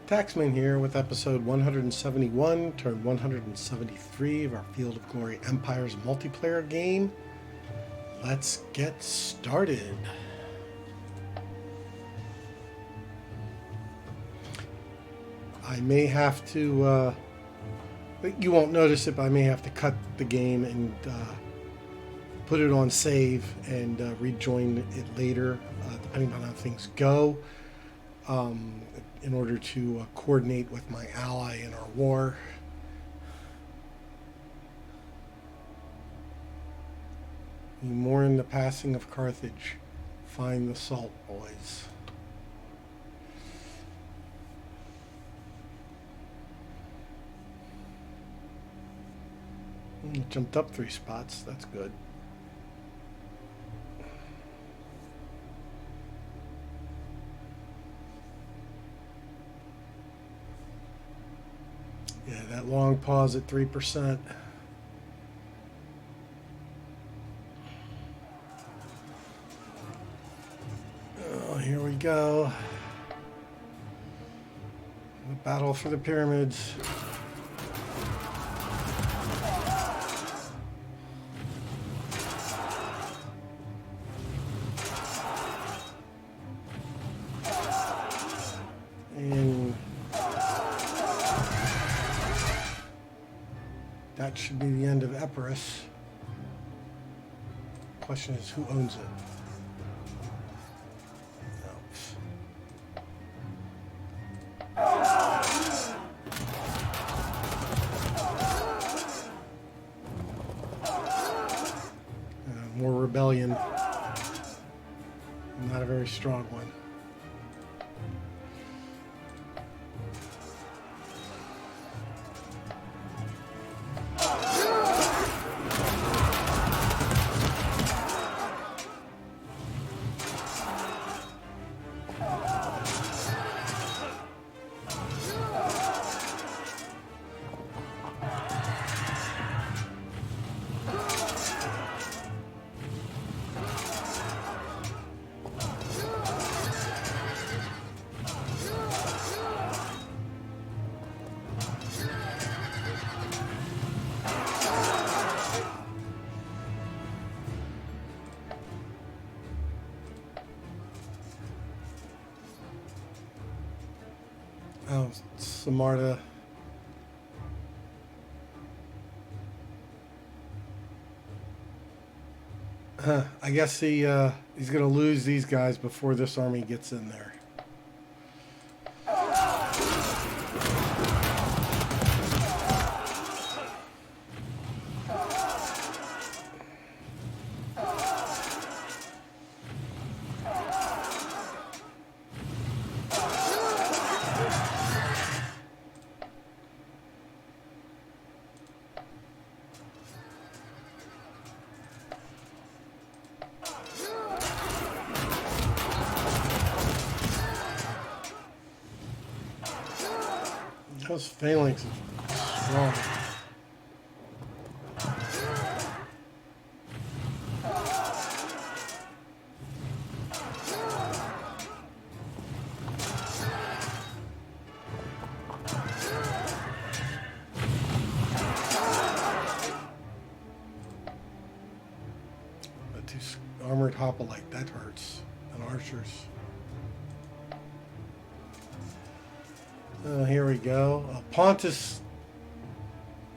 Taxman here with episode 171, turn 173 of our Field of Glory Empires multiplayer game. Let's get started. I may have to, you won't notice it, but I may have to cut the game and put it on save and rejoin it later, depending on how things go. In order to coordinate with my ally in our war. You mourn the passing of Carthage. Find the salt, boys. Jumped up 3 spots. That's good. Yeah, that long pause at 3%. Oh, here we go. The battle for the pyramids. That should be the end of Epirus. Question is, who owns it? More rebellion. Not a very strong one. Oh, Samarta. I guess he's going to lose these guys before this army gets in there. Those phalanx is strong. But these armored hoplite, that hurts. And archers. Here we go. Pontus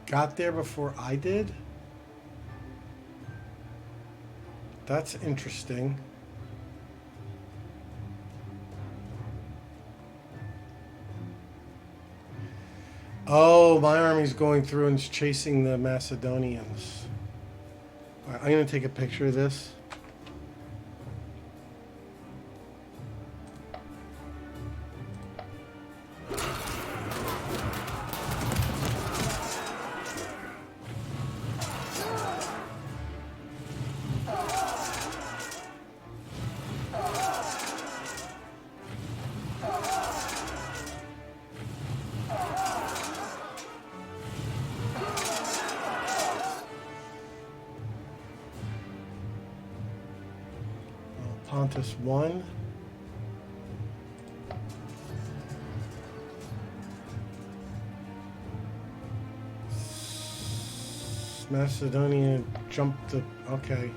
got there before I did. That's interesting. Oh, my army's going through and is chasing the Macedonians. All right, I'm going to take a picture of this. Pontus 1. Macedonia jumped the... Okay.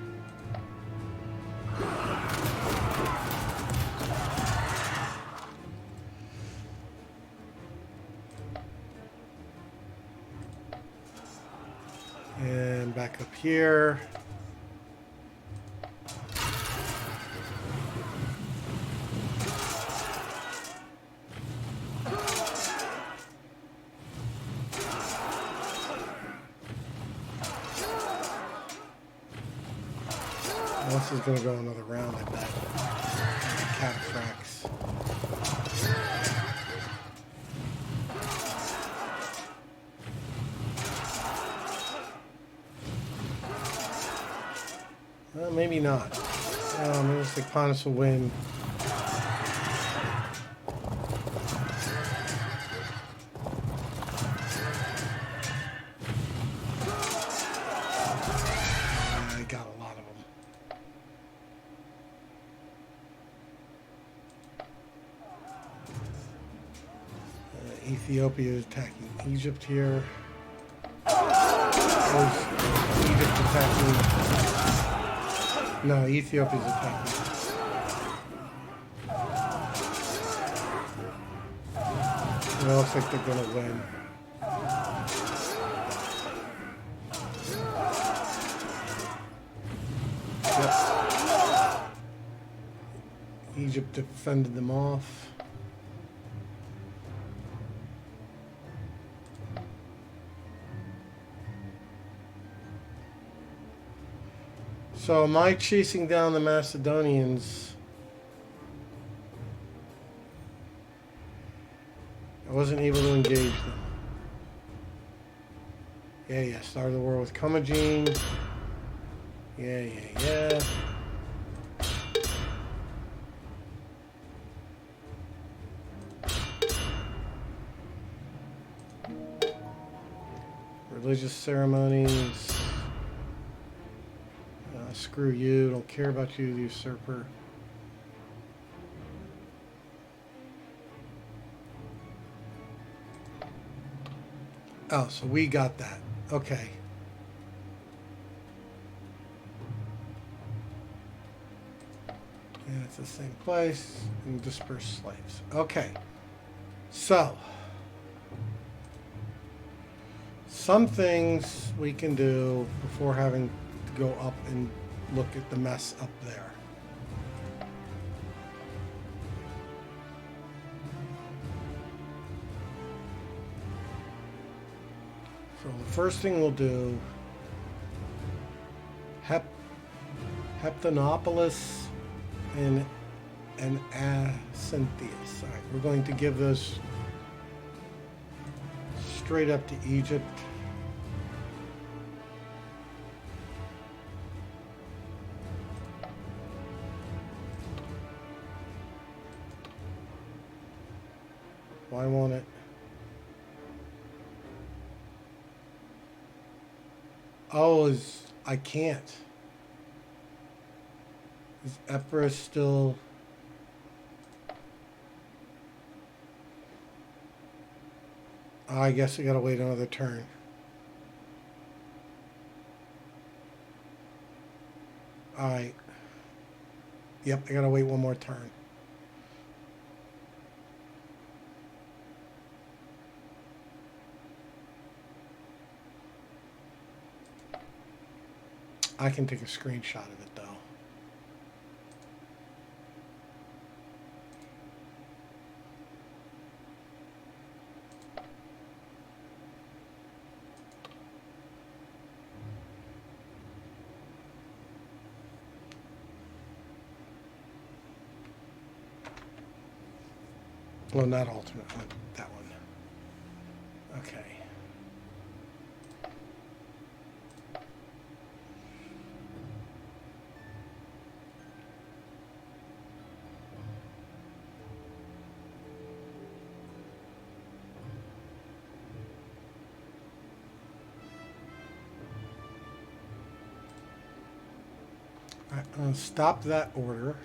And back up here. This is going to go another round, I bet. Cataphracts. Well, maybe not. Maybe it's like Pontus will win. Ethiopia is attacking Egypt here. Or is Egypt attacking? No, Ethiopia is attacking. It looks like they're going to win. Yep. Egypt defended them off. So am I chasing down the Macedonians? I wasn't able to engage them. Yeah, Start of the War with Commagene. Yeah. Religious ceremonies. Screw you, don't care about you, usurper. Oh, so we got that. Okay. And it's the same place. And disperse slaves. Okay. So. Some things we can do before having to go up and look at the mess up there. So the first thing we'll do, Heptanopolis and Acynthius. All right, we're going to give those straight up to Egypt. Why won't it? Oh, I can't. Is Epirus still... Oh, I guess I gotta wait another turn. Alright. Yep, I gotta wait one more turn. I can take a screenshot of it, though. Well, not alternate one, that one. Okay. All right, I'm going to stop that order.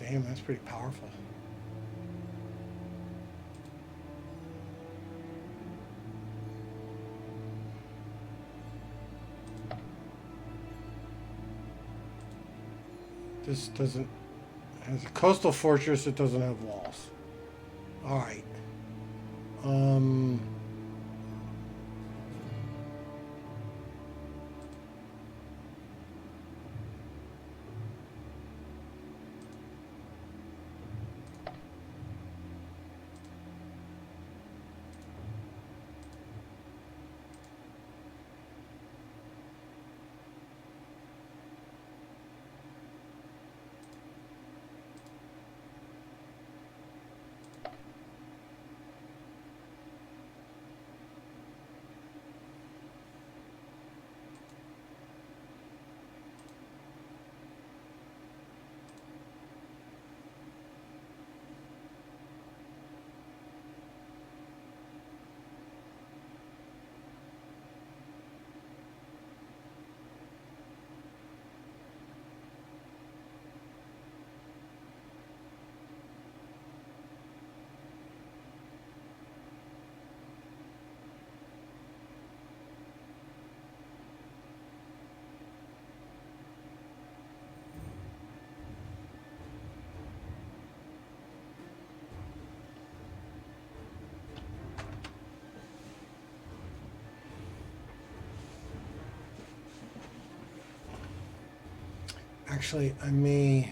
Damn, that's pretty powerful. This doesn't... has a coastal fortress that doesn't have walls. Alright. Actually, I may...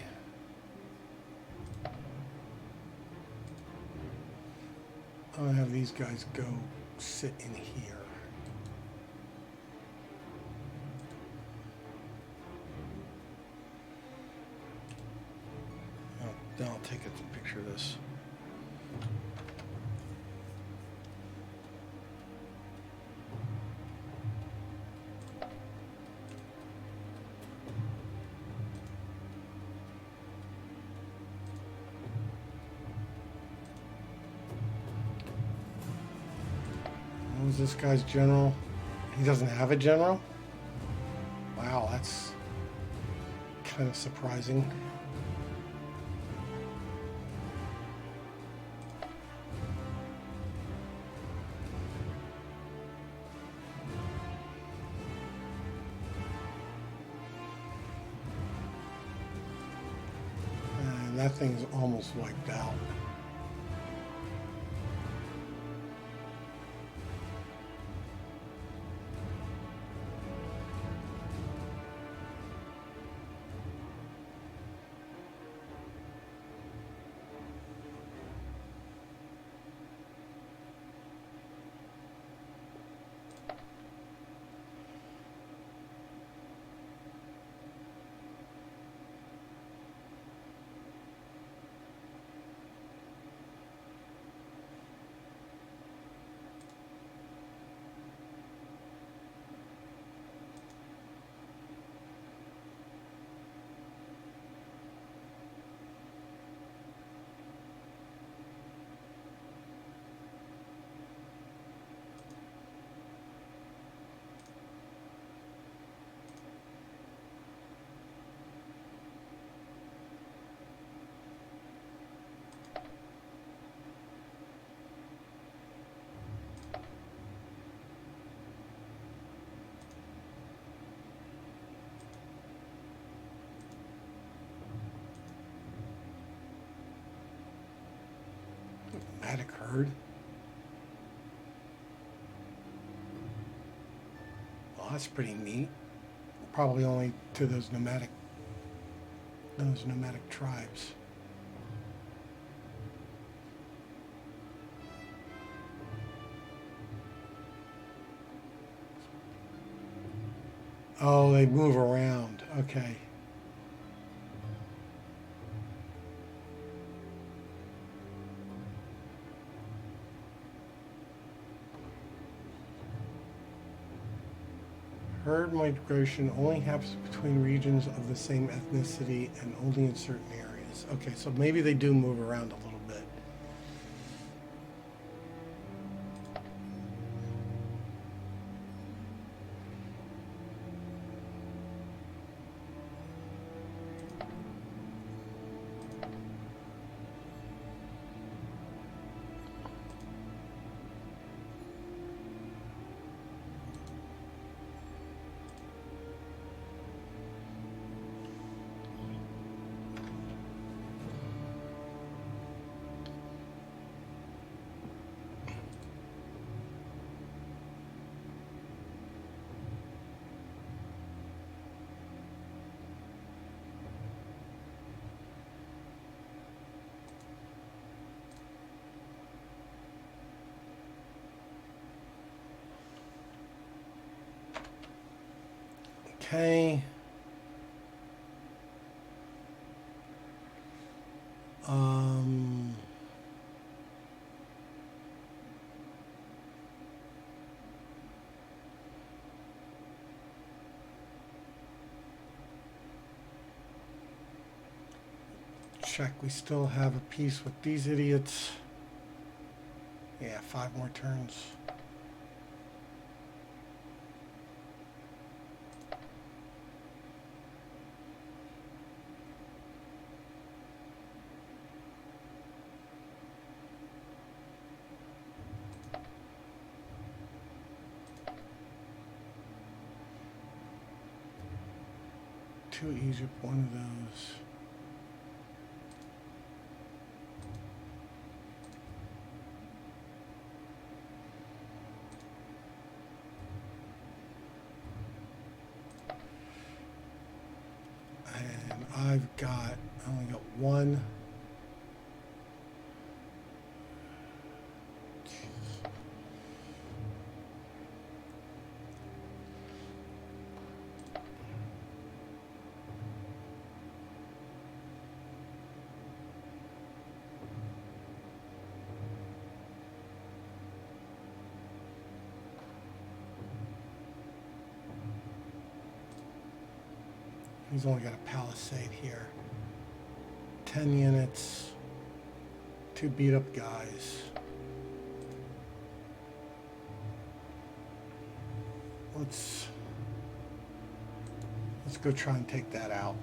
I'll have these guys go sit in here. Then I'll take a picture of this. Who's this guy's general? He doesn't have a general? Wow, that's kind of surprising. And that thing's almost wiped out. That occurred. Well, that's pretty neat. Probably only to those nomadic tribes. Oh, they move around. Okay. Herd migration only happens between regions of the same ethnicity and only in certain areas. Okay, so maybe they do move around a little bit. Okay. Check, we still have a piece with these idiots. Yeah, 5 more turns. To Egypt, one of those. And I only got one. He's only got a palisade here. 10 units. 2 beat up guys. Let's go try and take that out.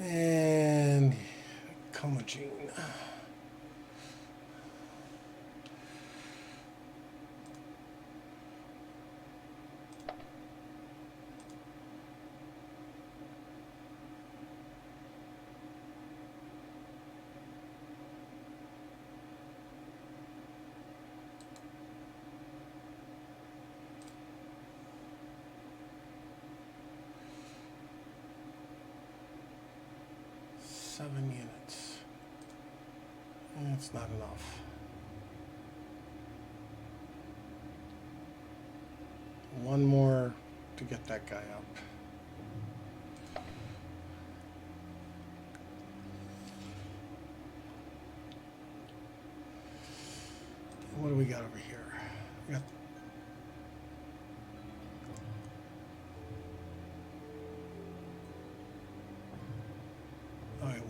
And Comagene. Seven units. That's not enough. One more to get that guy up. What do we got over here? We got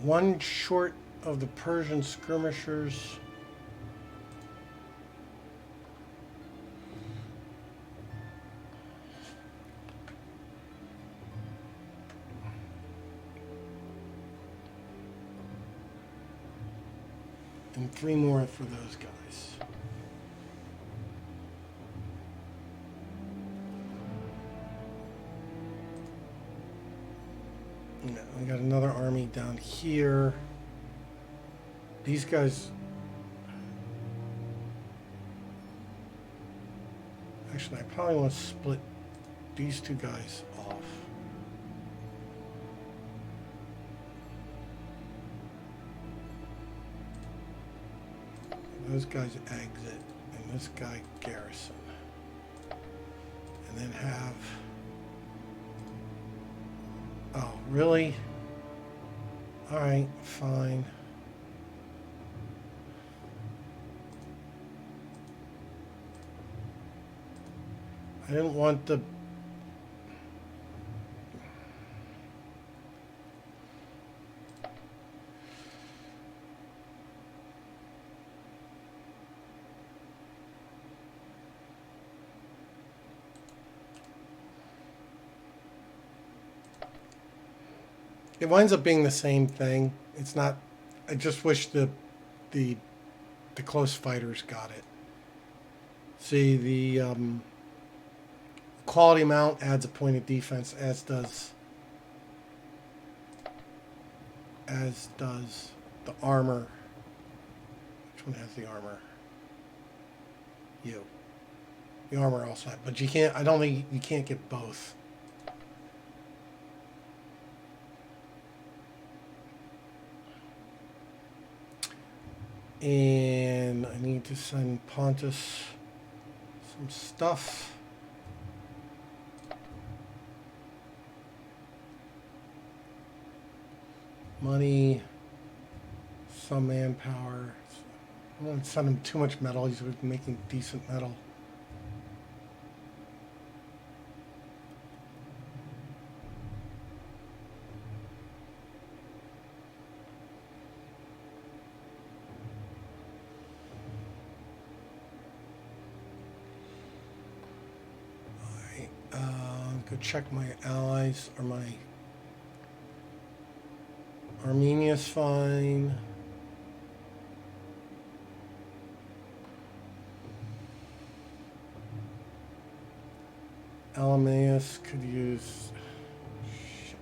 one short of the Persian skirmishers. And 3 more for those guys. No, we got another army down here. These guys... Actually, I probably want to split these 2 guys off. Those guys exit, and this guy garrison. And then have... Oh, really? Alright, fine. I didn't want the... It winds up being the same thing. It's not. I just wish the close fighters got it. See, the quality mount adds a point of defense, as does the armor. Which one has the armor? You. The armor also, but you can't. I don't think you can't get both. And I need to send Pontus some stuff. Money, some manpower. I don't want to send him too much metal. He's making decent metal. Go check my allies, or my Armenia's fine. Alamaeus could use shit.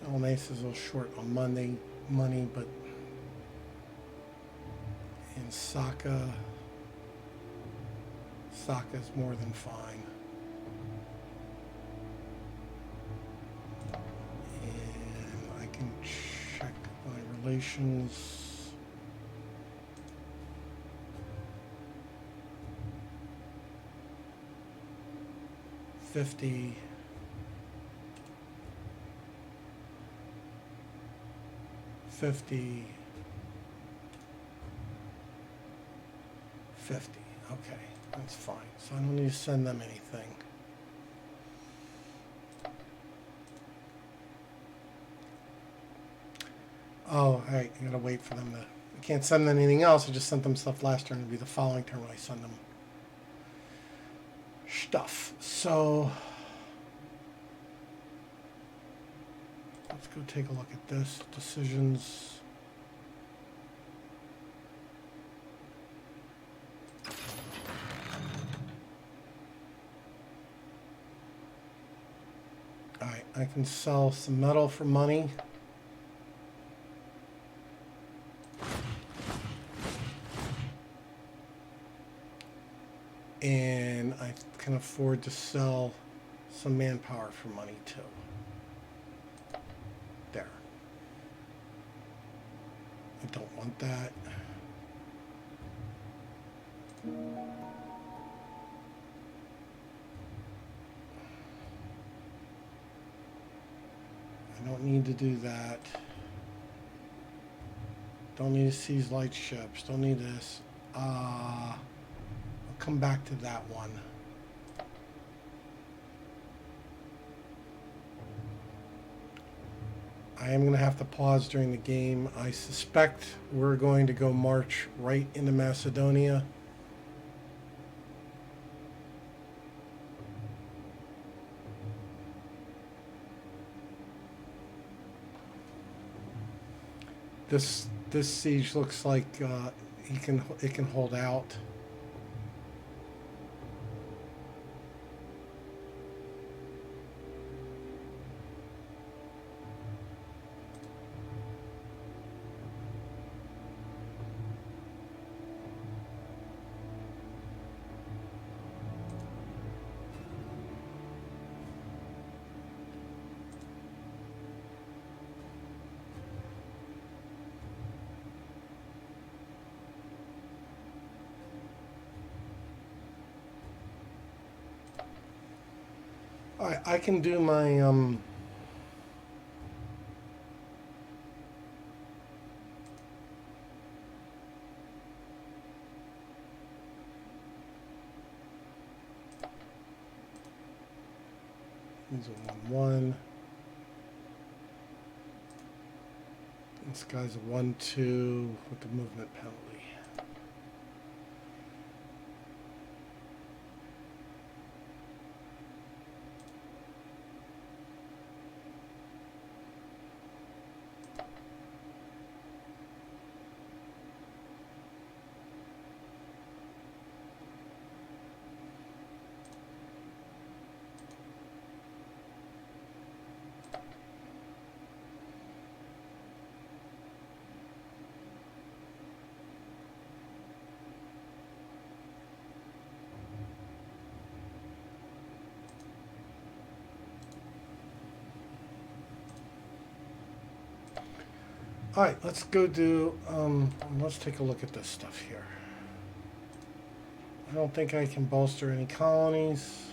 Alamaeus is a little short on money, but and Saka's more than fine. Check my relations. $50. $50. $50. Okay, that's fine. So I don't need to send them anything. Oh, alright, I gotta wait for them to... I can't send them anything else. I just sent them stuff last turn. It'll be the following turn when I send them stuff. So... let's go take a look at this. Decisions. Alright, I can sell some metal for money. And I can afford to sell some manpower for money too. There. I don't want that. I don't need to do that. Don't need to seize light ships. Don't need this. Come back to that one. I am going to have to pause during the game. I suspect we're going to go march right into Macedonia. This siege looks like it can hold out. I can do my He's a 1-1. This guy's a 1-2 with the movement penalty. All right, let's go do, let's take a look at this stuff here. I don't think I can bolster any colonies.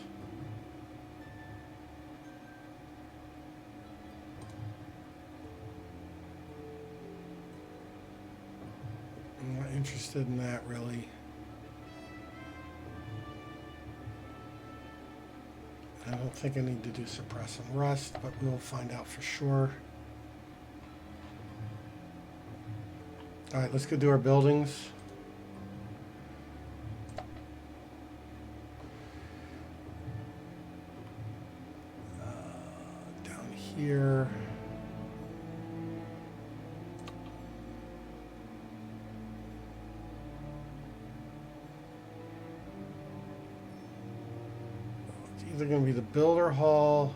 I'm not interested in that, really. I don't think I need to do suppress and rust, but we'll find out for sure. All right, let's go do our buildings. Down here. It's either going to be the Builder Hall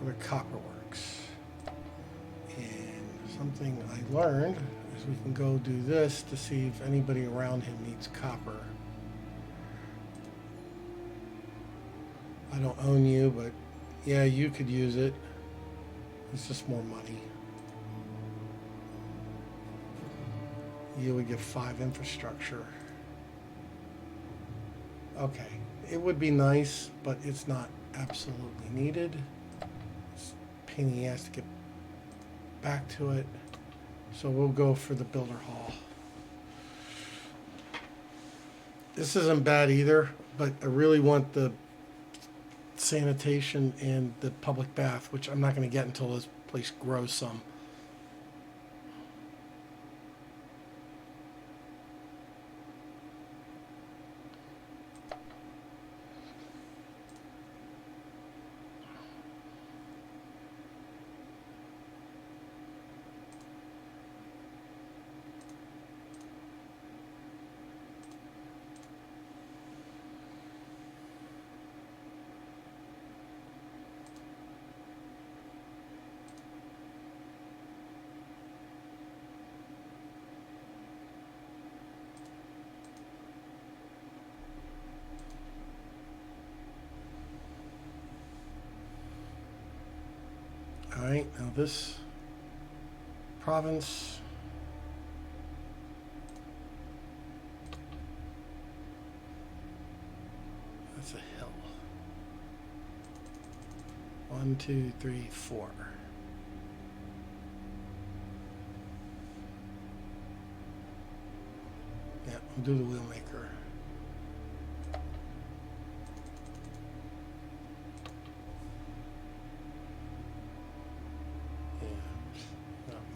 or the Copperworks. And something I learned is we can go do this to see if anybody around him needs copper. I don't own you, but yeah, you could use it. It's just more money. You would get 5 infrastructure. Okay, it would be nice, but it's not absolutely needed. It's a pain in the ass to get back to it. So we'll go for the Builder Hall. This isn't bad either, but I really want the sanitation and the public bath, which I'm not going to get until this place grows some. All right, now this province, that's a hill. 1, 2, 3, 4. Yeah, we'll do the wheelmaker.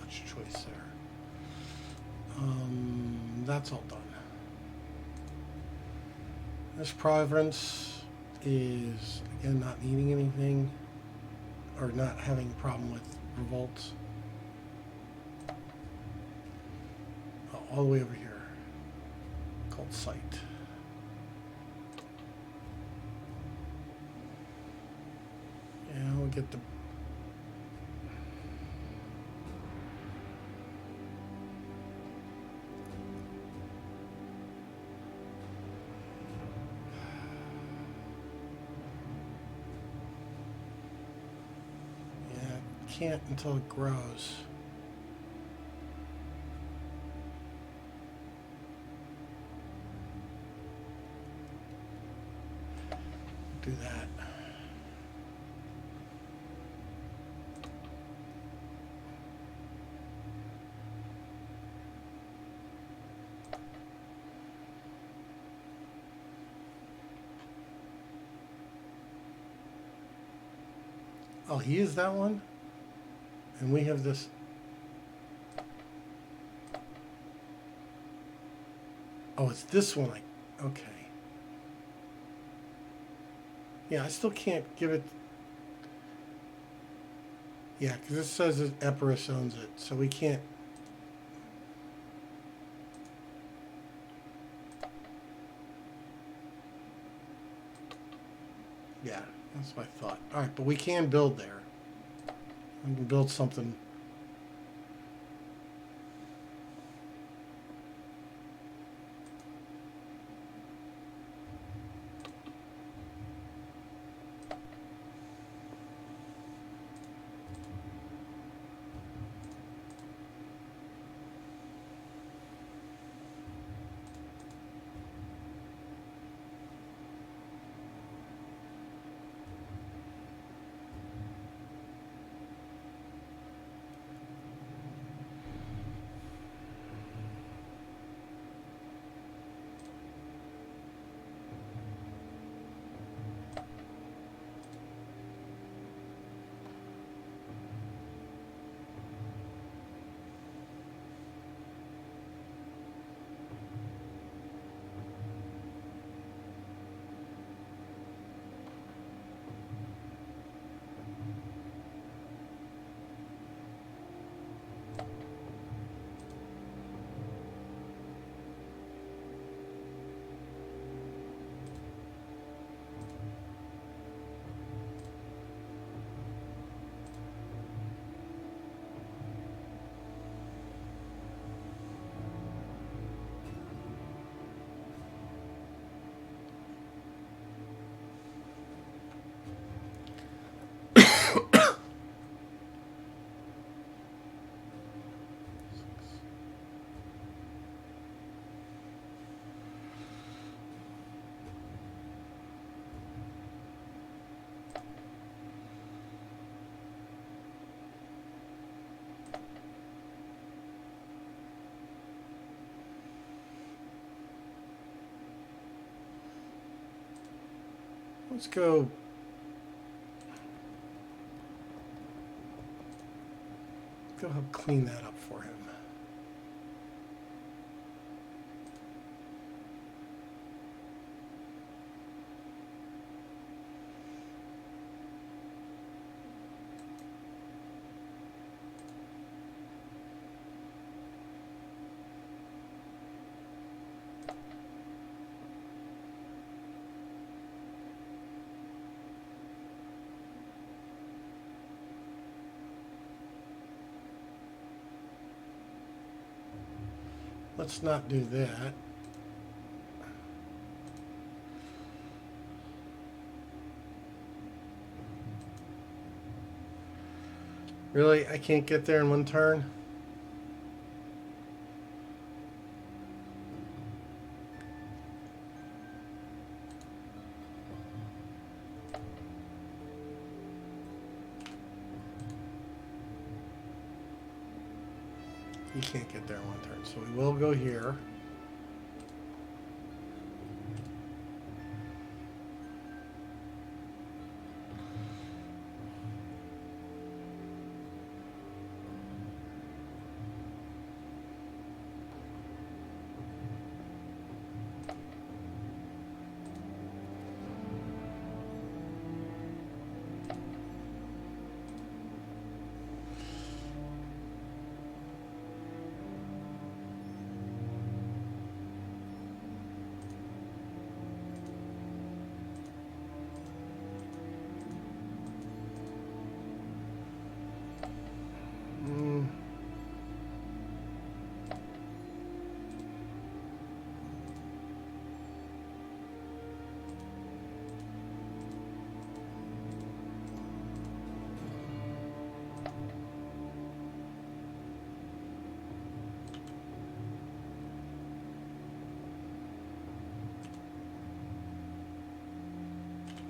Choice there. That's all done. This province is again not needing anything or not having a problem with revolts. All the way over here, called site. Yeah, we'll get the can't until it grows. Do that. Oh, he is that one? And we have this. Oh, it's this one. Okay. Yeah, I still can't give it. Yeah, because it says that Epirus owns it, so we can't. Yeah, that's what I thought. All right, but we can build there. We can build something. Let's go. Go help clean that up for him. Let's not do that. Really? I can't get there in one turn? You can't get there in one turn, so we will go here.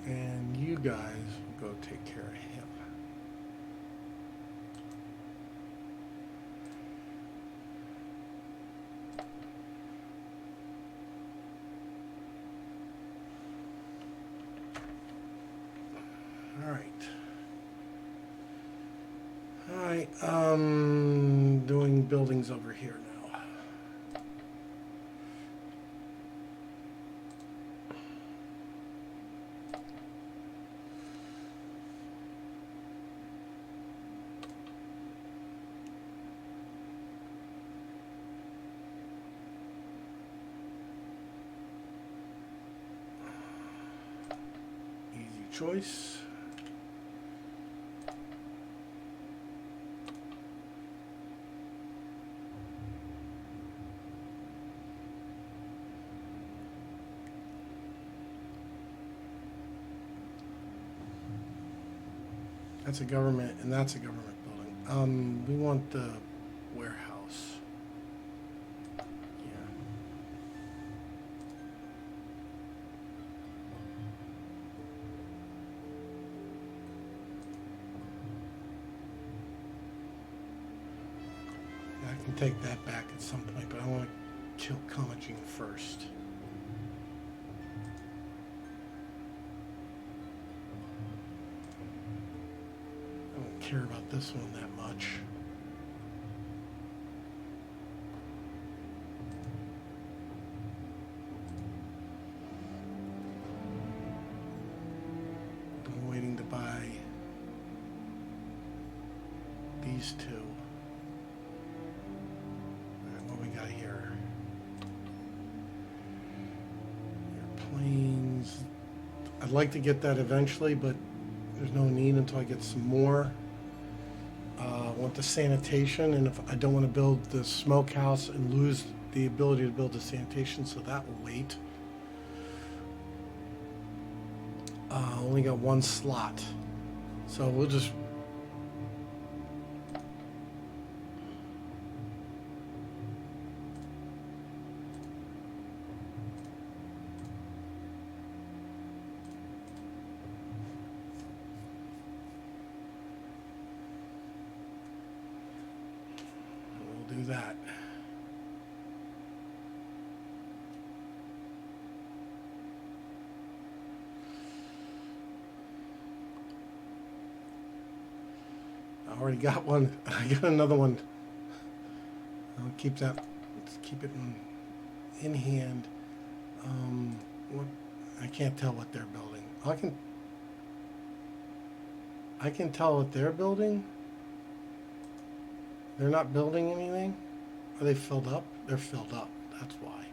And you guys go take care of him. All right. All right. Doing buildings over here now. Choice. That's a government, and that's a government building. We want the warehouse. I can take that back at some point, but I want to kill Commagene first. I don't care about this one that much. I'm waiting to buy these two. Here. Airplanes. I'd like to get that eventually, but there's no need until I get some more. I want the sanitation, and if I don't want to build the smokehouse and lose the ability to build the sanitation, so that will wait. Only got one slot, so we'll just do that. I already got one. I got another one. I'll keep that. Let's keep it in hand. What? I can't tell what they're building. I can tell what they're building. They're not building anything. Are they filled up? They're filled up. That's why.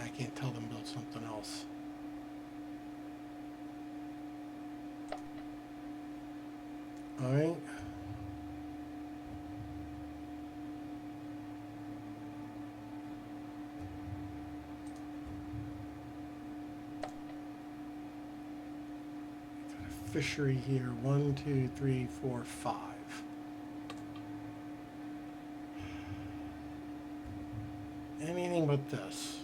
I can't tell them build something else. All right. Fishery here. 1, 2, 3, 4, 5. Anything but this.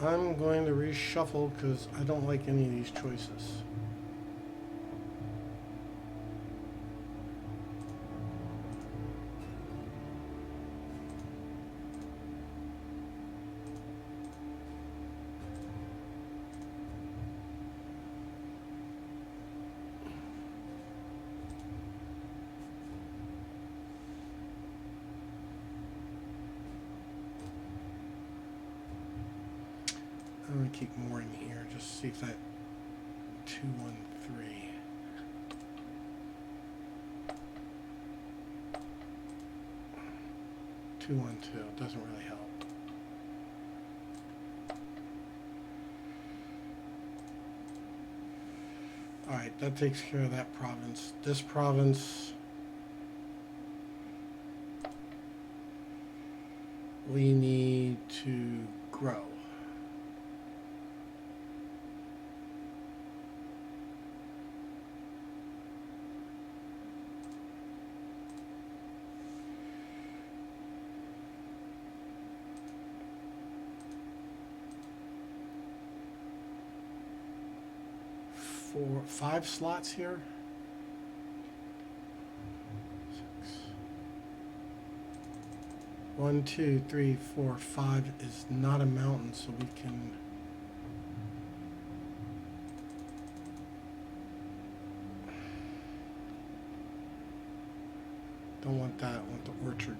I'm going to reshuffle because I don't like any of these choices. I'm going to keep more in here, just see if that 213. Two, 1, 2 doesn't really help. All right, that takes care of that province. This province, we need to grow. Five slots here. 6. 1, 2, 3, 4, 5 is not a mountain, so we can. Don't want that. I want the orchard.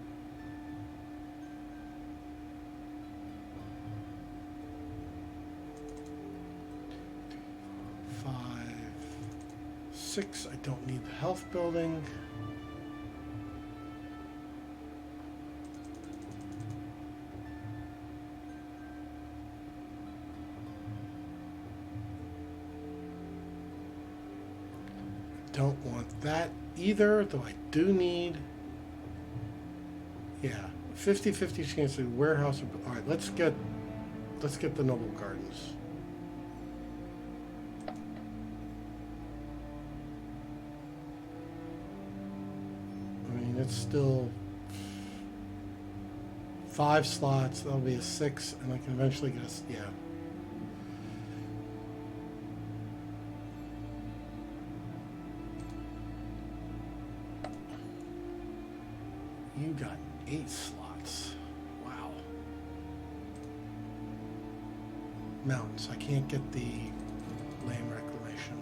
6, I don't need the health building. Don't want that either, though I do need, yeah, 50-50 chance of warehouse. All right, let's get the noble gardens. It's still 5 slots. That'll be a 6, and I can eventually get a, yeah. You got 8 slots. Wow. Mountains. I can't get the land reclamation.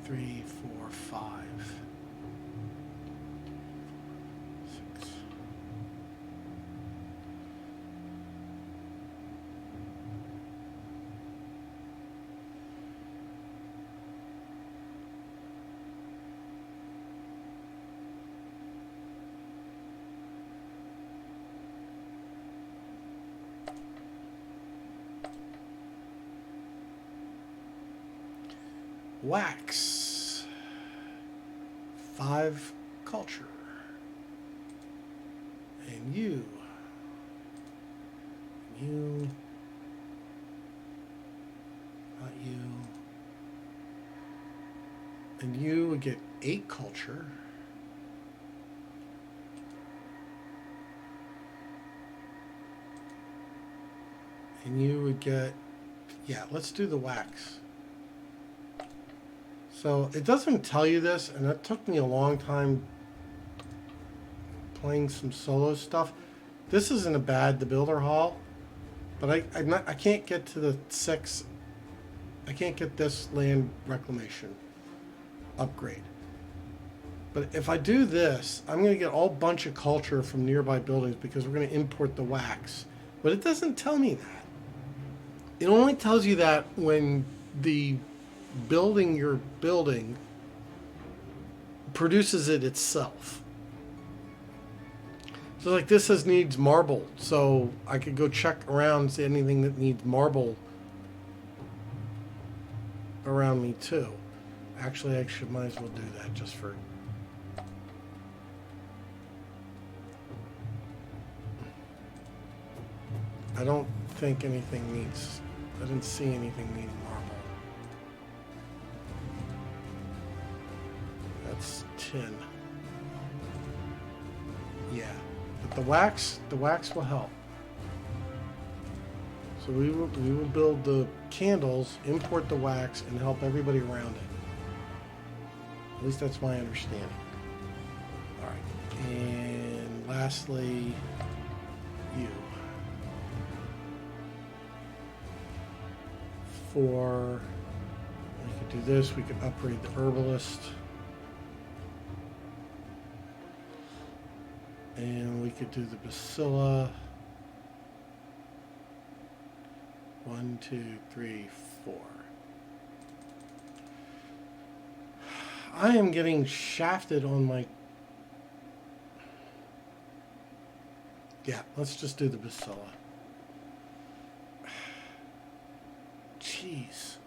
3, 4, 5. Wax. 5 culture. You. You. Not you. And you would get 8 culture. And you would get, yeah, let's do the wax. So it doesn't tell you this, and that took me a long time playing some solo stuff. This isn't a bad the builder hall, but I can't get to the 6. I can't get this land reclamation upgrade. But if I do this, I'm going to get a whole bunch of culture from nearby buildings because we're going to import the wax. But it doesn't tell me that. It only tells you that when the building you're building produces it itself. So like this says needs marble, so I could go check around and see anything that needs marble around me too. Actually, might as well do that just for. I don't think anything needs. I didn't see anything needing marble. That's tin. Yeah, but the wax will help. So we will build the candles, import the wax, and help everybody around it. At least that's my understanding. All right, and lastly, you. For we could do this. We could upgrade the herbalist, and we could do the bacilla. 1, 2, 3, 4. I am getting shafted on my. Yeah, let's just do the bacilla. Jeez.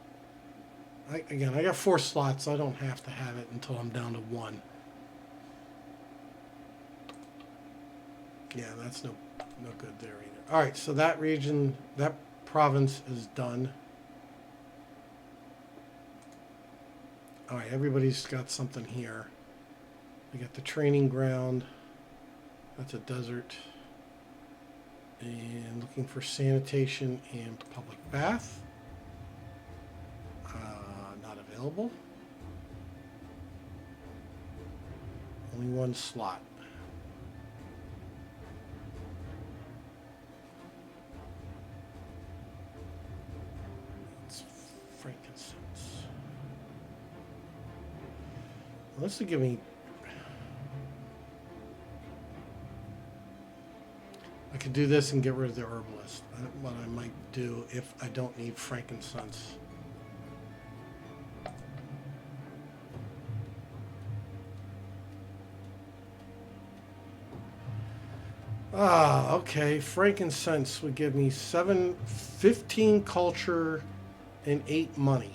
I got 4 slots, so I don't have to have it until I'm down to 1. Yeah, that's no good there either. All right, so that region, that province is done. All right, everybody's got something here. We got the training ground. That's a desert. And looking for sanitation and public bath. Not available. Only 1 slot. It's frankincense. Unless they give me. I could do this and get rid of the herbalist. What I might do if I don't need frankincense. Ah, okay. Frankincense would give me 15 culture and 8 money.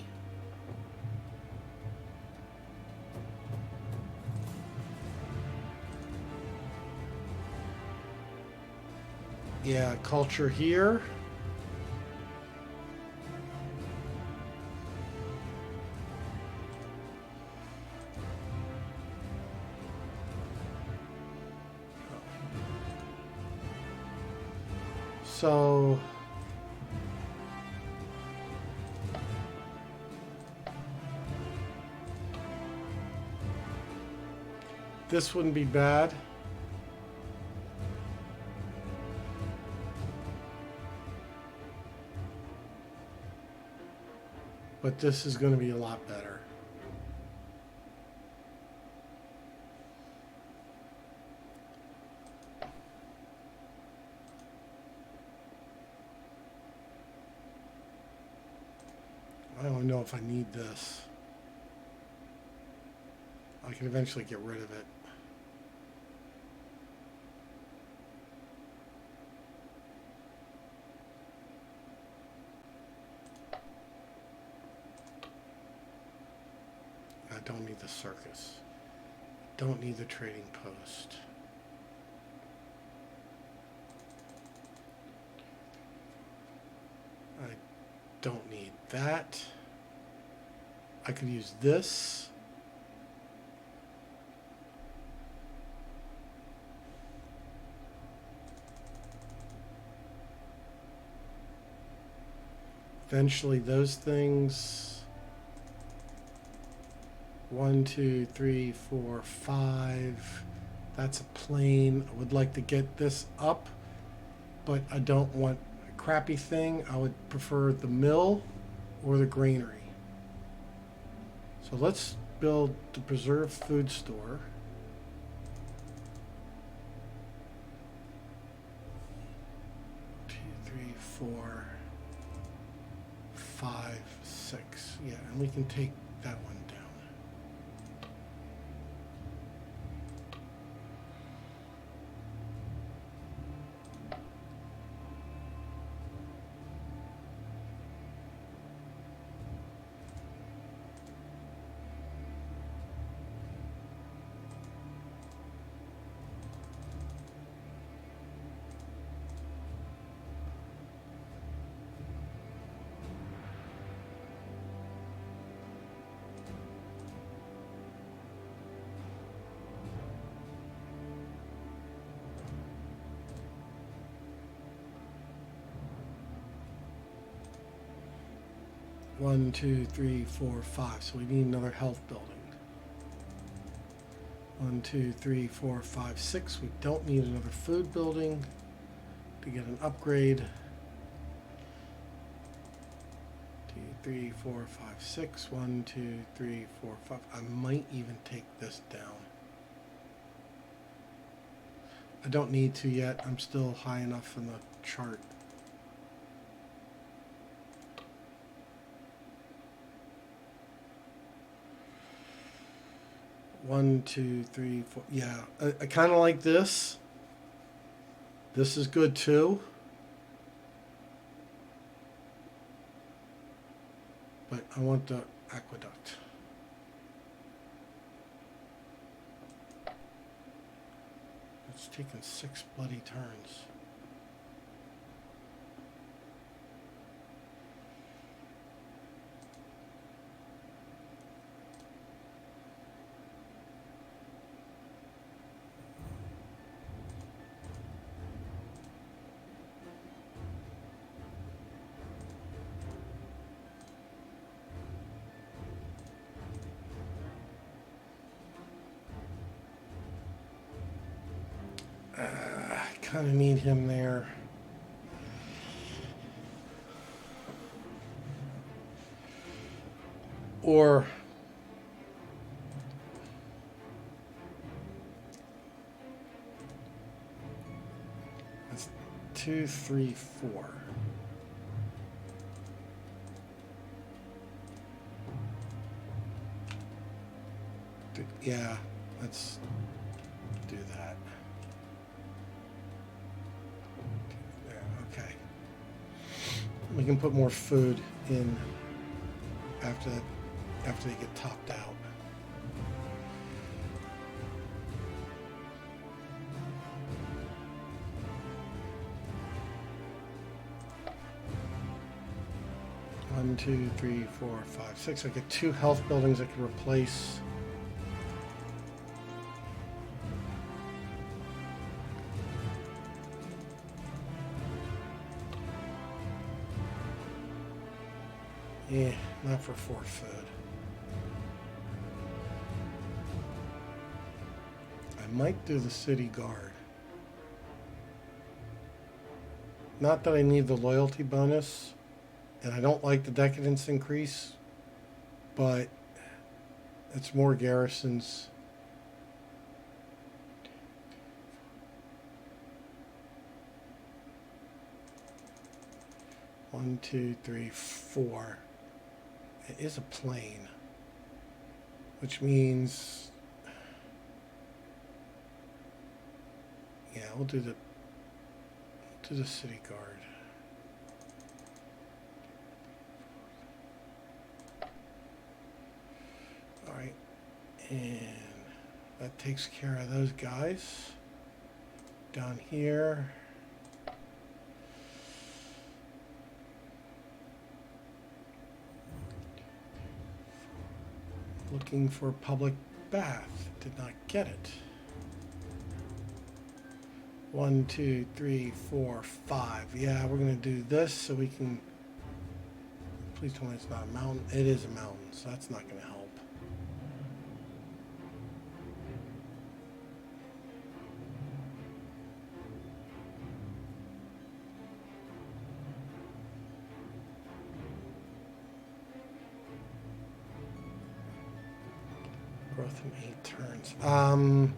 Yeah, culture here. So this wouldn't be bad. But this is going to be a lot better. I don't know if I need this. I can eventually get rid of it. I don't need the circus. Don't need the trading post. that. I could use this. Eventually those things. 1, 2, 3, 4, 5. That's a plane. I would like to get this up, but I don't want a crappy thing. I would prefer the mill or the granary. So let's build the preserved food store. Two, 3, 4, 5, 6. Yeah, and we can take that one down. One, 2, 3, 4, 5. So we need another health building. 1, 2, 3, 4, 5, 6. We don't need another food building to get an upgrade. 2, 3, 4, 5, 6. 1, 2, 3, 4, 5. I might even take this down. I don't need to yet. I'm still high enough in the chart. One, 2, 3, 4. Yeah, I kind of like this. This is good too. But I want the aqueduct. It's taken 6 bloody turns. Kind of need him there. Or that's 2, 3, 4. Yeah, let's do that. Okay. We can put more food in after they get topped out. One, 2, 3, 4, 5, 6. I get 2 health buildings I can replace. Yeah, not for fort food. I might do the city guard. Not that I need the loyalty bonus, and I don't like the decadence increase, but it's more garrisons. One, 2, 3, 4. It is a plane, which means, yeah, we'll do the city guard. All right, and that takes care of those guys. Down here. looking for public bath. Did not get it. 1, 2, 3, 4, 5. Yeah, we're gonna do this so we can. Please tell me it's not a mountain. It is a mountain, so that's not gonna help. Growth in 8 turns. I'm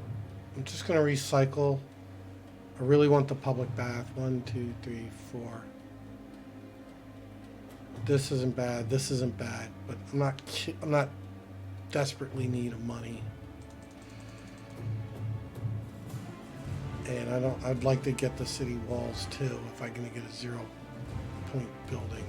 just gonna recycle. I really want the public bath. 1, 2, 3, 4. This isn't bad. This isn't bad. But I'm not desperately in need of money. And I'd like to get the city walls too if I'm gonna get a 0-point building.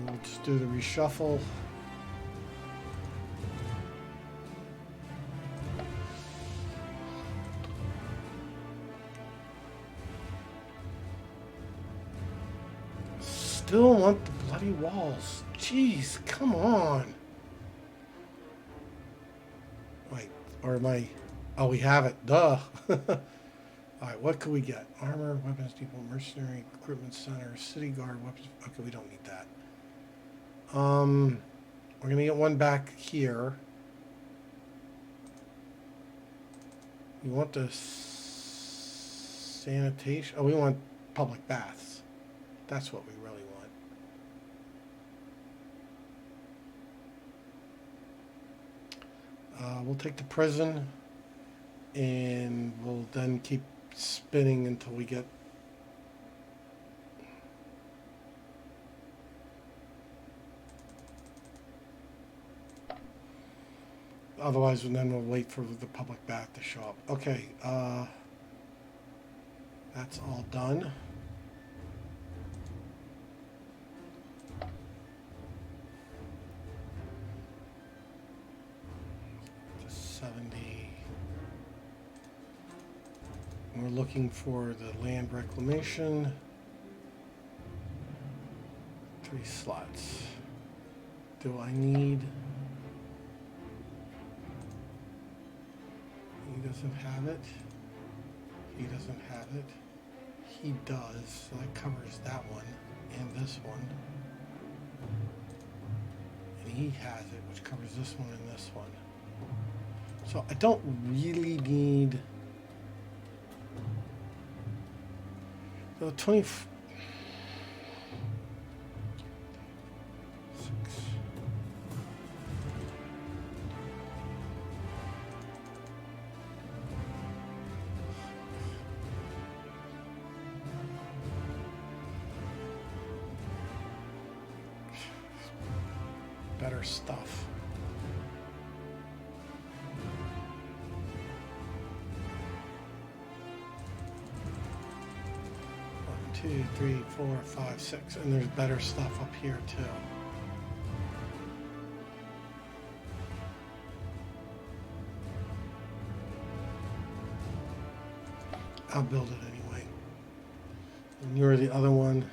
Let's do the reshuffle. Still want the bloody walls. Jeez, come on. Wait, or am I? Oh, we have it. Duh. Alright, what could we get? Armor, weapons depot, mercenary, recruitment center, city guard, weapons. Okay, we don't need that. We're gonna get one back here. We want the sanitation. Oh, we want public baths. That's what we really want. We'll take the prison, and we'll then keep spinning until we get. Otherwise, and then we'll wait for the public bath to show up. Okay, that's all done. To 70. We're looking for the land reclamation. 3 slots. Do I need? He doesn't have it. He doesn't have it. He does. So that covers that one and this one. And he has it, which covers this one and this one. So I don't really need the 20. Better stuff. One, 2, 3, 4, 5, 6, and there's better stuff up here too. I'll build it anyway. And you're the other one.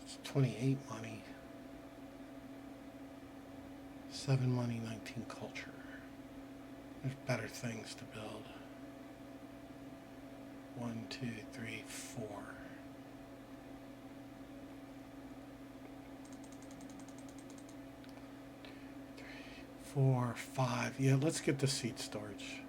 It's 28 money. 7 money, 19 culture. There's better things to build. 1, 2, 3, 4. 4, 5. Yeah, let's get the seat storage.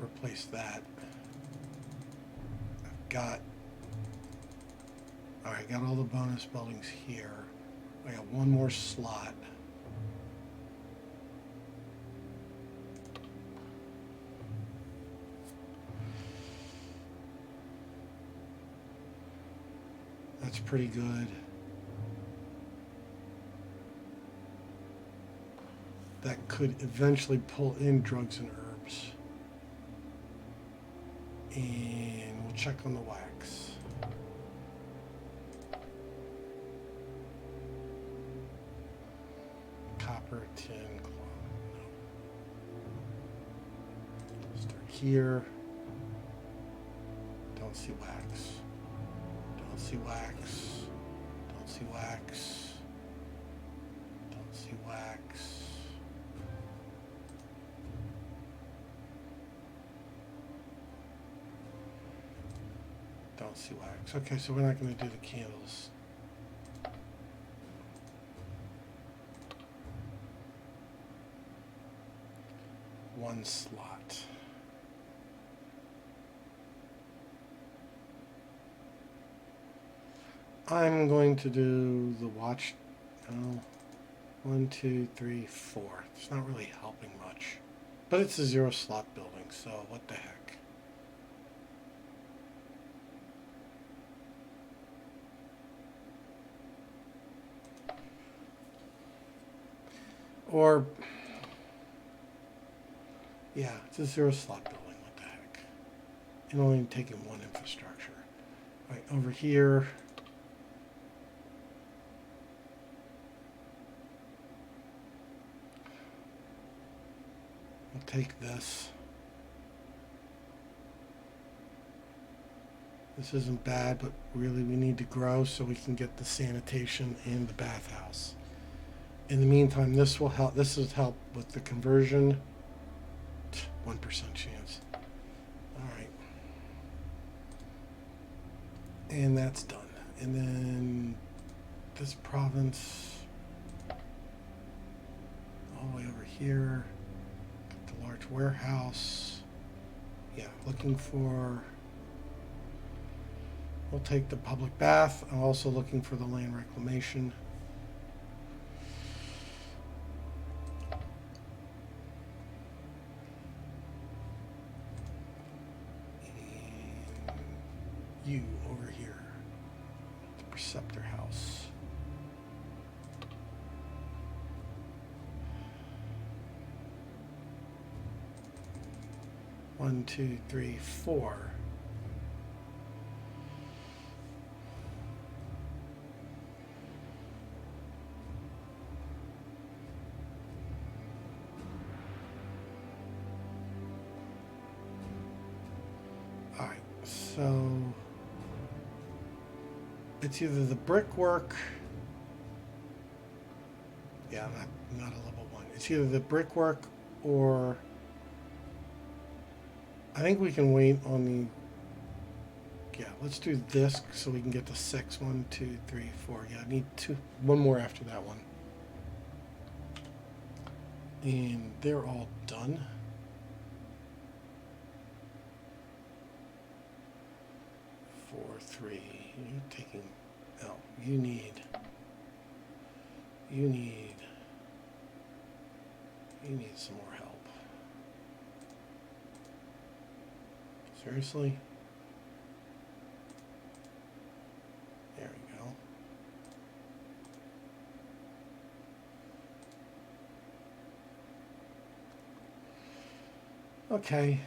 to replace that. I've got... Alright, got all the bonus buildings here. I got one more slot. That's pretty good. That could eventually pull in drugs and herbs. And we'll check on the wax. Copper, tin, cloth. No. Start here. Don't see wax. Don't see wax. Don't see wax. Don't see wax. Don't see wax. Okay, so we're not going to do the candles. One slot. I'm going to do the watch. No. 1, 2, 3, 4. It's not really helping much. But it's a 0 slot building, so what the heck. Or, yeah, it's a 0 slot building, what the heck. And only taking one infrastructure. All right, over here. We'll take this. This isn't bad, but really we need to grow so we can get the sanitation and the bathhouse. In the meantime, this will help. This will help with the conversion. 1% chance. All right. And that's done. And then this province, all the way over here, the large warehouse. Yeah, looking for, we'll take the public bath. I'm also looking for the land reclamation. You over here, the preceptor house. One, two, three, 4. All right, so it's either the brickwork. Yeah, not a level 1. It's either the brickwork or I think we can wait on the. Yeah, let's do this so we can get to 6. 1, 2, 3, 4. Yeah, I need one more after that one. And they're all done. Four, 3. You're taking. No, you need some more help. Seriously? There we go. Okay.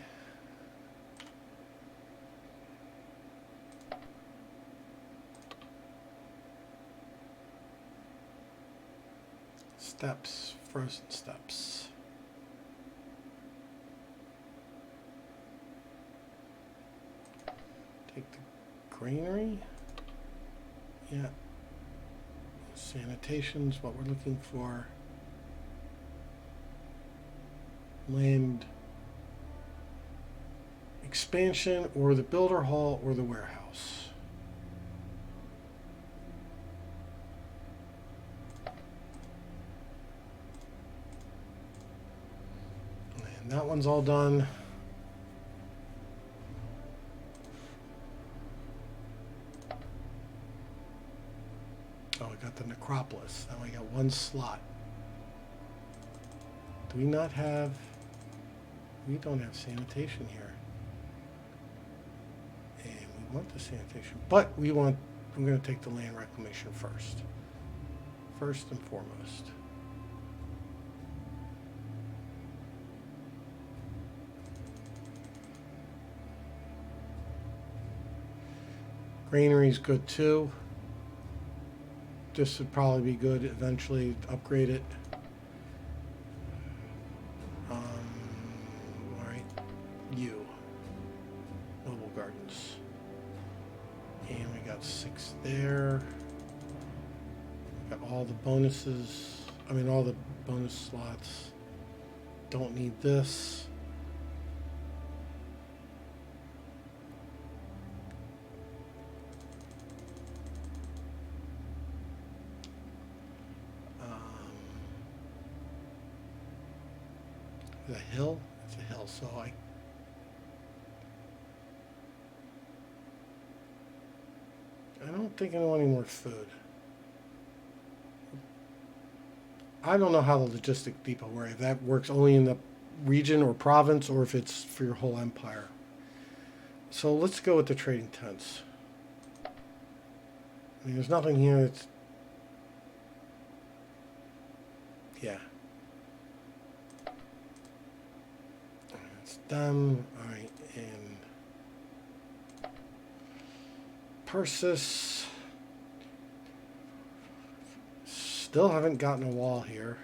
Steps, frozen steps. Take the greenery. Yeah. Sanitation's what we're looking for. Land expansion or the builder hall or the warehouse. And that one's all done. got the necropolis. Now we got one slot. Do we not have... We don't have sanitation here. And we want the sanitation. But we're going to take the land reclamation first. First and foremost. Granary's good too. This would probably be good eventually. Upgrade it. Alright. You. Noble Gardens. And we got 6 there. Got all the bonuses. I mean, all the bonus slots. Don't need this. The hill? It's a hill, so I don't think I want any more food. I don't know how the logistic depot works. If that works only in the region or province, or if it's for your whole empire. So let's go with the trading tents. I mean, there's nothing here that's... Yeah. It's done. Alright, and... Persis. Still haven't gotten a wall here.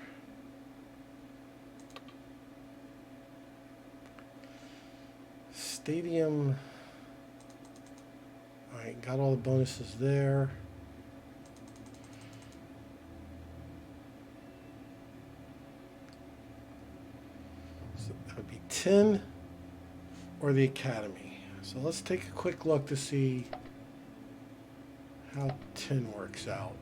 Stadium. Alright, got all the bonuses there. So that would be 10 or the Academy. So let's take a quick look to see how 10 works out.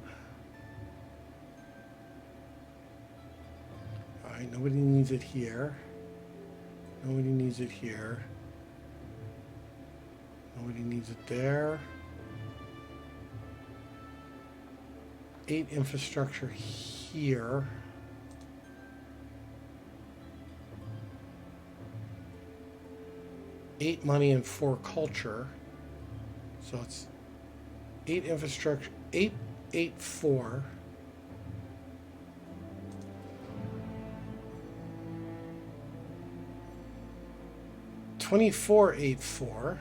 Alright, nobody needs it here. Nobody needs it here. Nobody needs it there. 8 infrastructure here. Eight money and 4 culture. So it's 8 infrastructure, 8, 8, 4. $24, 8, 4.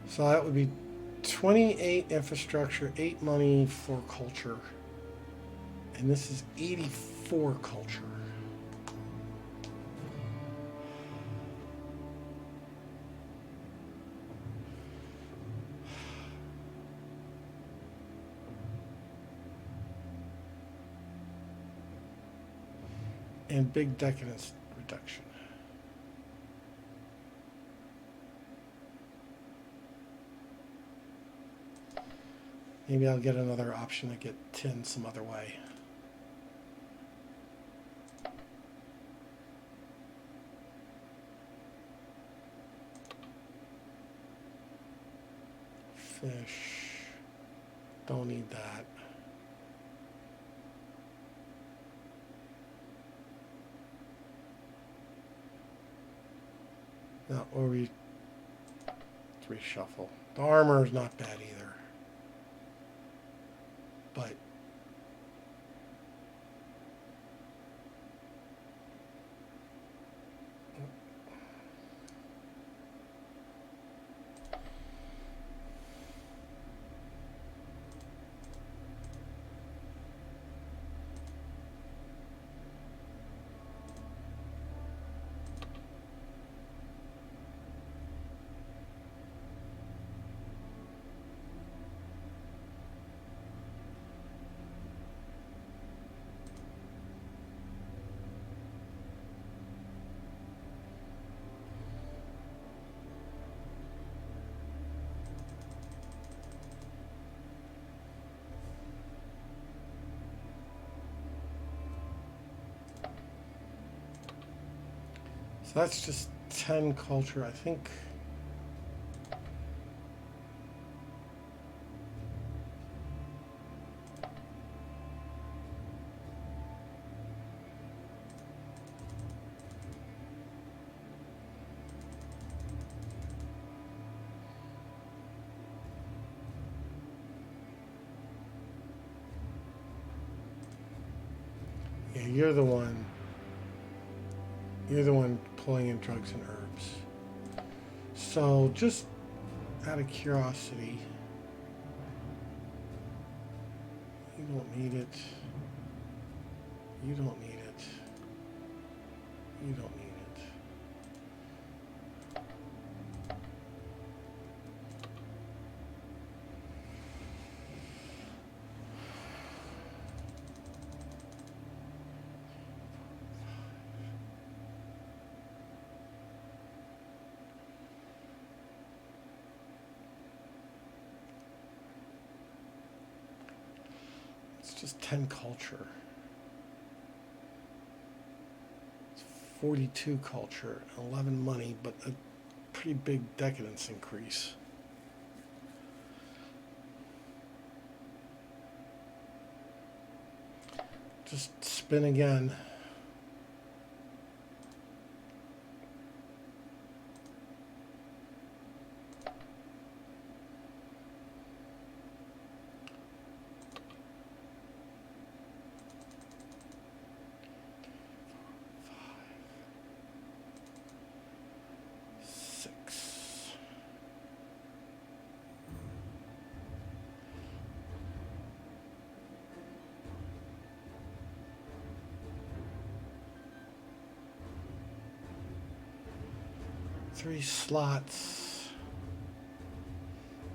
So that would be 28 infrastructure, 8 money, 4 culture. And this is 84 culture. And big decadence reduction. Maybe I'll get another option to get 10 some other way. Fish. Don't need that. No, or we reshuffle. The armor is not bad either. But that's just 10 culture, I think. Yeah, you're the one. You're the one pulling in drugs and herbs. So, just out of curiosity, you don't need it. You don't need it. You don't need it. Just 10 culture. It's 42 culture, 11 money, but a pretty big decadence increase. Just spin again. Three slots.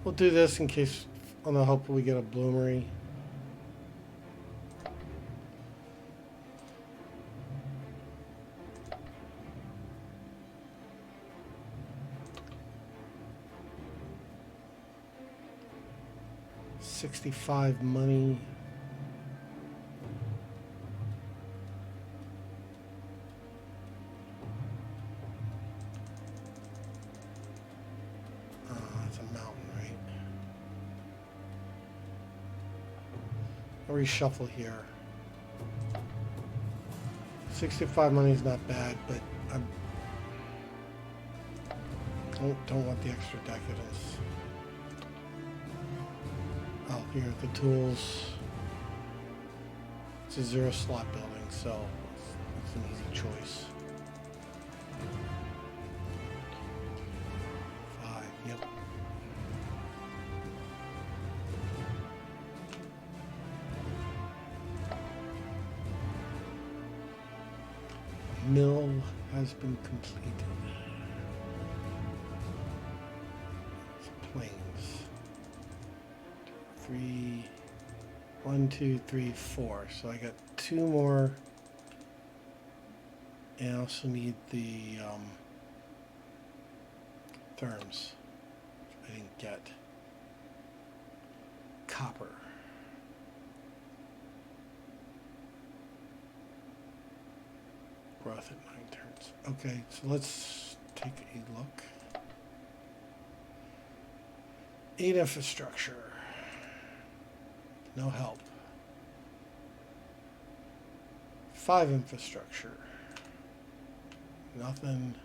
We'll do this in case, on the hope we get a bloomery. $65 money. Reshuffle here. 65 money is not bad, but I don't want the extra decadence. Oh, here are the tools. It's a 0 slot building, so it's an easy choice. 5, yep. Mill has been completed. Planes. 3, 1, 2, 3, 4. So I got 2 more. And I also need the therms. I didn't get. Copper. Growth at 9 turns. Okay, so let's take a look. 8 infrastructure. No help. 5 infrastructure. Nothing.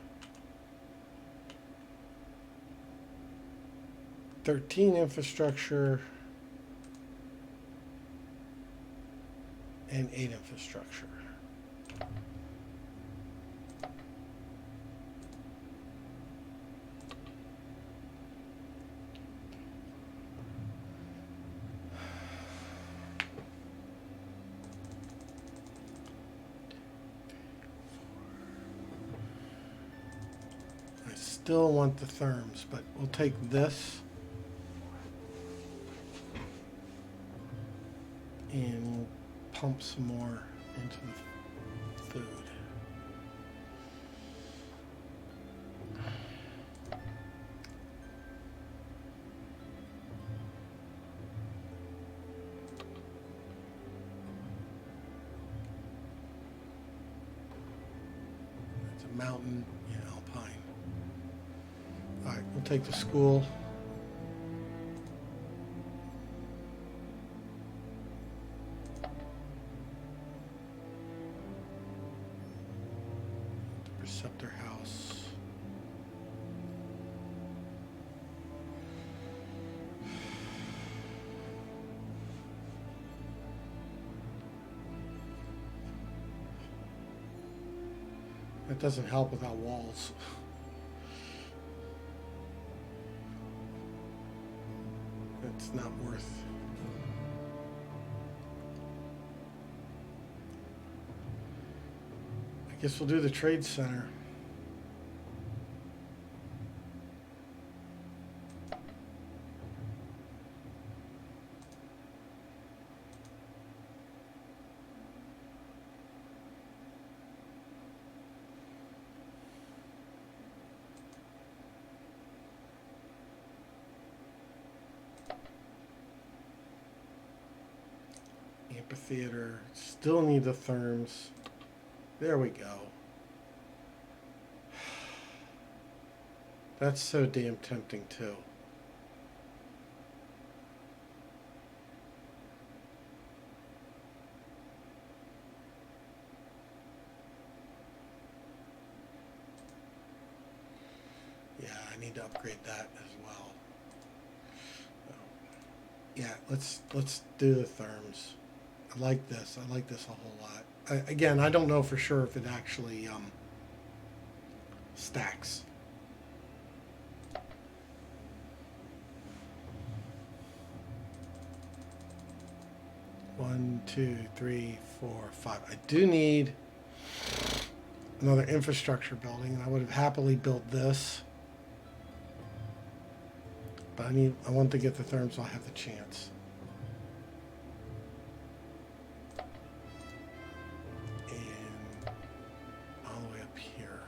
13 infrastructure. And 8 infrastructure. Still want the therms, but we'll take this and we'll pump some more into the food. That's a mountain, yeah, alpine. All right, we'll take the school. The preceptor house. It doesn't help without walls. It's not worth. I guess we'll do the trade center. Amphitheater. Still need the therms. There we go. That's so damn tempting too. Yeah, I need to upgrade that as well. Yeah, let's do the therms. I like this. I like this a whole lot. Again, I don't know for sure if it actually stacks. One, two, three, four, five. I do need another infrastructure building. I would have happily built this, but I want to get the therms so I have the chance. And all the way up here.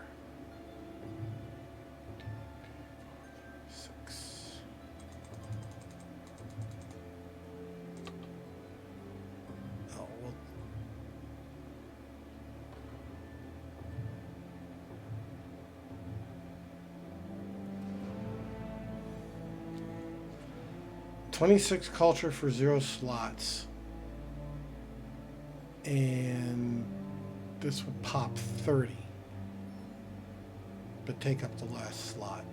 6. Oh, well. $26 culture for 0 slots. And this would pop 30. But take up the last slot.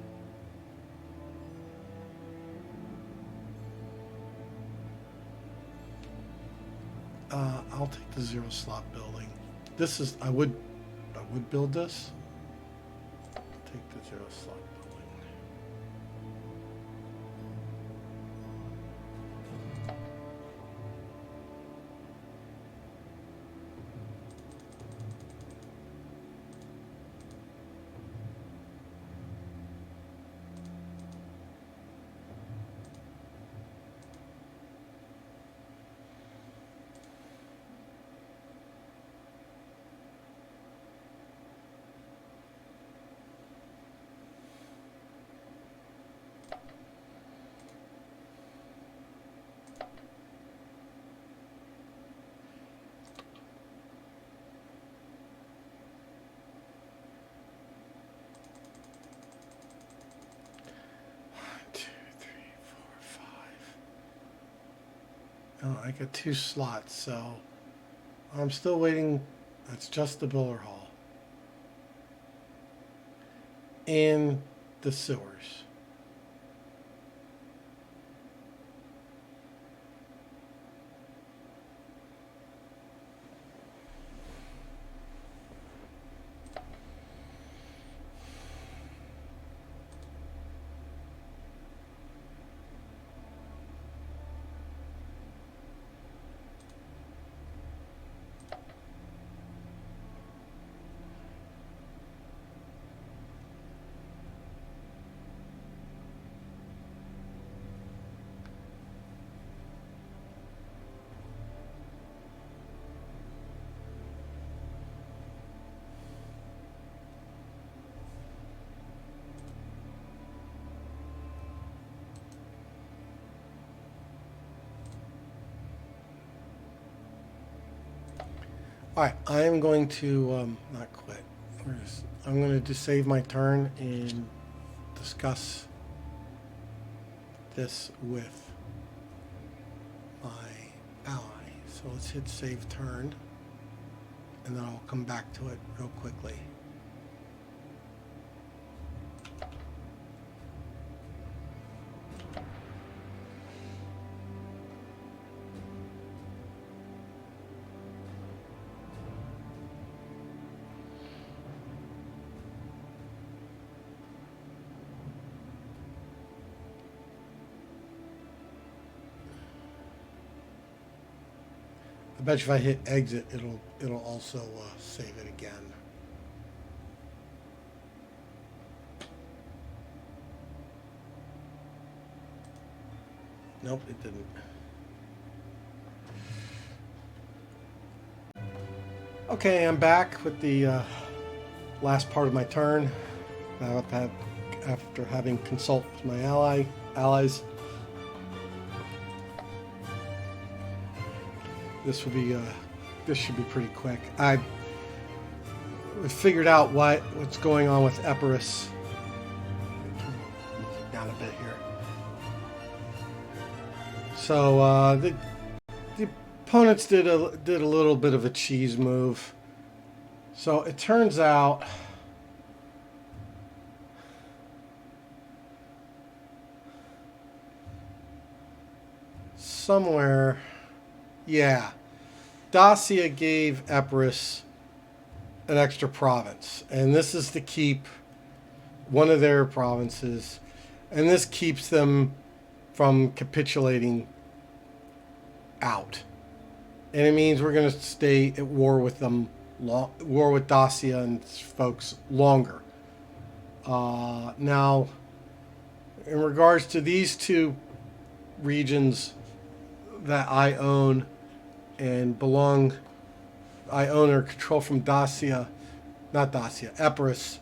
I'll take the 0 slot building. This is I would build this. Take the 0 slot building. Oh, I got 2 slots, so I'm still waiting. That's just the builder hall and the sewers. All right, I am going to not quit. I'm going to just save my turn and discuss this with my ally. So let's hit save turn, and then I'll come back to it real quickly. I bet you if I hit exit, it'll also save it again. Nope, it didn't. Okay, I'm back with the last part of my turn. After having consulted with my allies. This should be pretty quick. I figured out what's going on with Epirus. Down a bit here. So the opponents did a little bit of a cheese move. So it turns out somewhere. Yeah, Dacia gave Epirus an extra province, and this is to keep one of their provinces, and this keeps them from capitulating out. And it means we're going to stay at war with them, war with Dacia and folks longer. Now, in regards to these two regions that I own and I own or control from Epirus.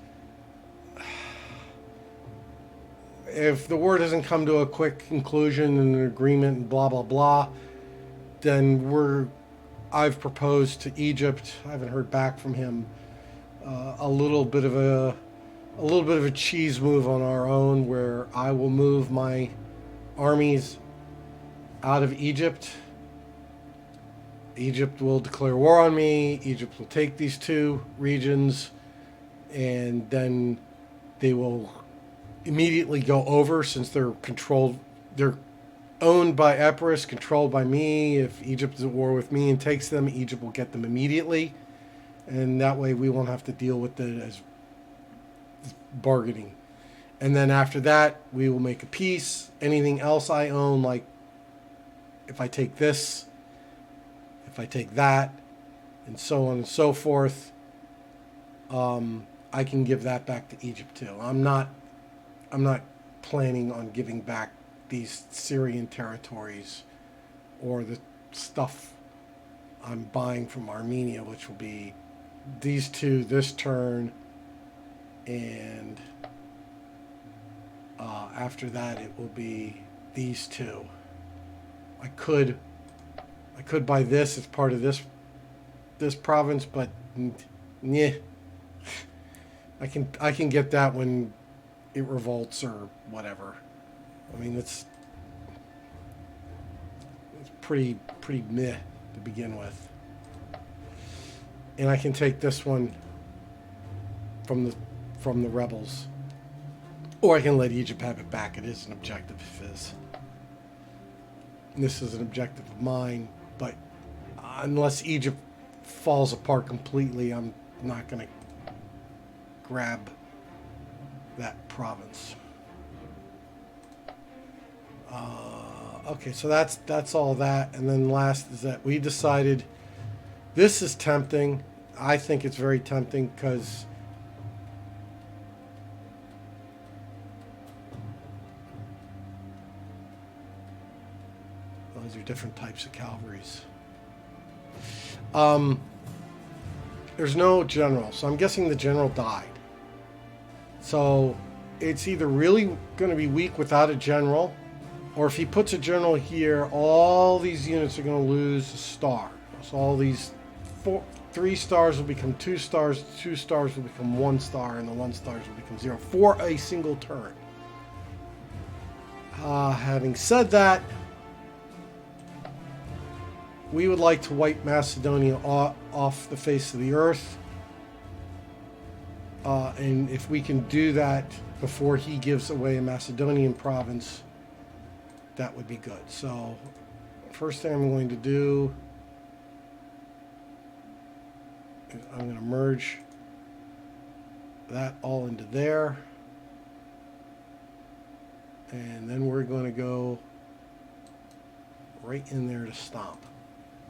If the war doesn't come to a quick conclusion and an agreement and blah blah blah, then I've proposed to Egypt. I haven't heard back from him. A little bit of a cheese move on our own, where I will move my armies out of Egypt. Egypt will declare war on me. Egypt will take these two regions, and then they will immediately go over, since they're owned by Epirus, controlled by me. If Egypt is at war with me and takes them, Egypt will get them immediately, and that way we won't have to deal with it as bargaining. And then after that, we will make a peace. Anything else I own, like if I take this, if I take that, and so on and so forth, I can give that back to Egypt too. I'm not planning on giving back these Syrian territories or the stuff I'm buying from Armenia, which will be these two this turn, and after that it will be these two. I could buy this as part of this province, but yeah, I can get that when it revolts or whatever. I mean, it's pretty meh to begin with. And I can take this one from the rebels, or I can let Egypt have it back. It is an objective of his. And this is an objective of mine, but unless Egypt falls apart completely, I'm not going to grab that province. Okay, so that's all that. And then last is that we decided this is tempting. I think it's very tempting because those are different types of cavalries. There's no general, so I'm guessing the general died. So it's either really going to be weak without a general, or if he puts a general here, all these units are going to lose a star. So all these 3 stars will become 2 stars, 2 stars will become 1 star, and the 1 stars will become 0 for a single turn. Having said that, we would like to wipe Macedonia off the face of the earth. And if we can do that before he gives away a Macedonian province, that would be good. So, first thing I'm going to do is I'm going to merge that all into there. And then we're going to go right in there to stomp.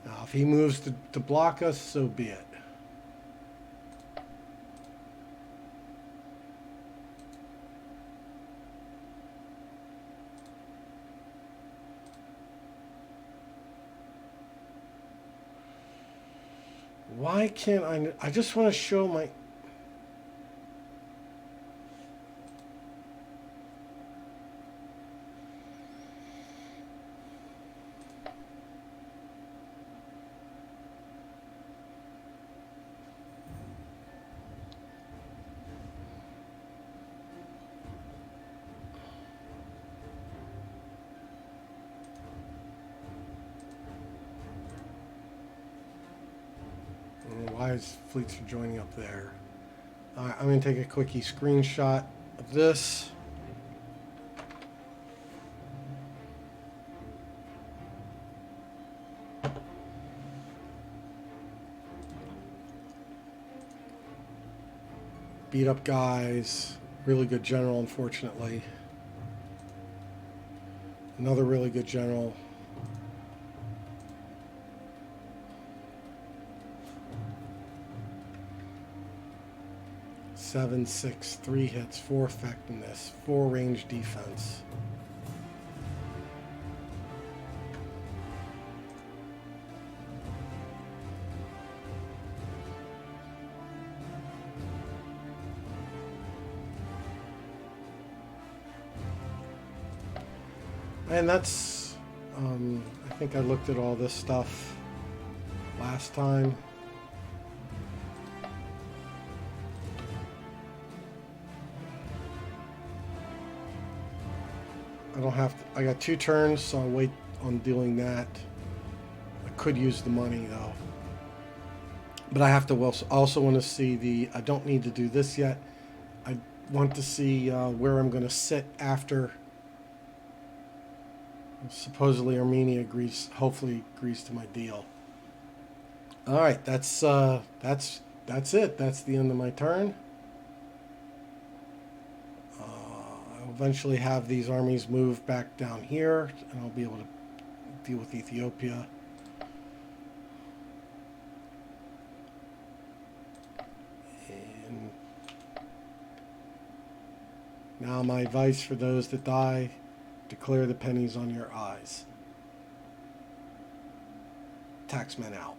Now, if he moves to block us, so be it. Why can't I just want to show my... Why his fleets are joining up there. Alright, I'm going to take a quickie screenshot of this. Beat up guys. Really good general, unfortunately. Another really good general. Seven, 6, 3 hits, 4 effectiveness, 4 range defense. And that's, I think I looked at all this stuff last time. I don't have to, I got 2 turns, so I'll wait on doing that. I could use the money though. But I have to also want to see the, I don't need to do this yet. I want to see where I'm going to sit after supposedly Armenia agrees, hopefully agrees to my deal. All right, that's it. That's the end of my turn. I'll eventually have these armies move back down here, and I'll be able to deal with Ethiopia. And now my advice for those that die: declare the pennies on your eyes. Taxman out.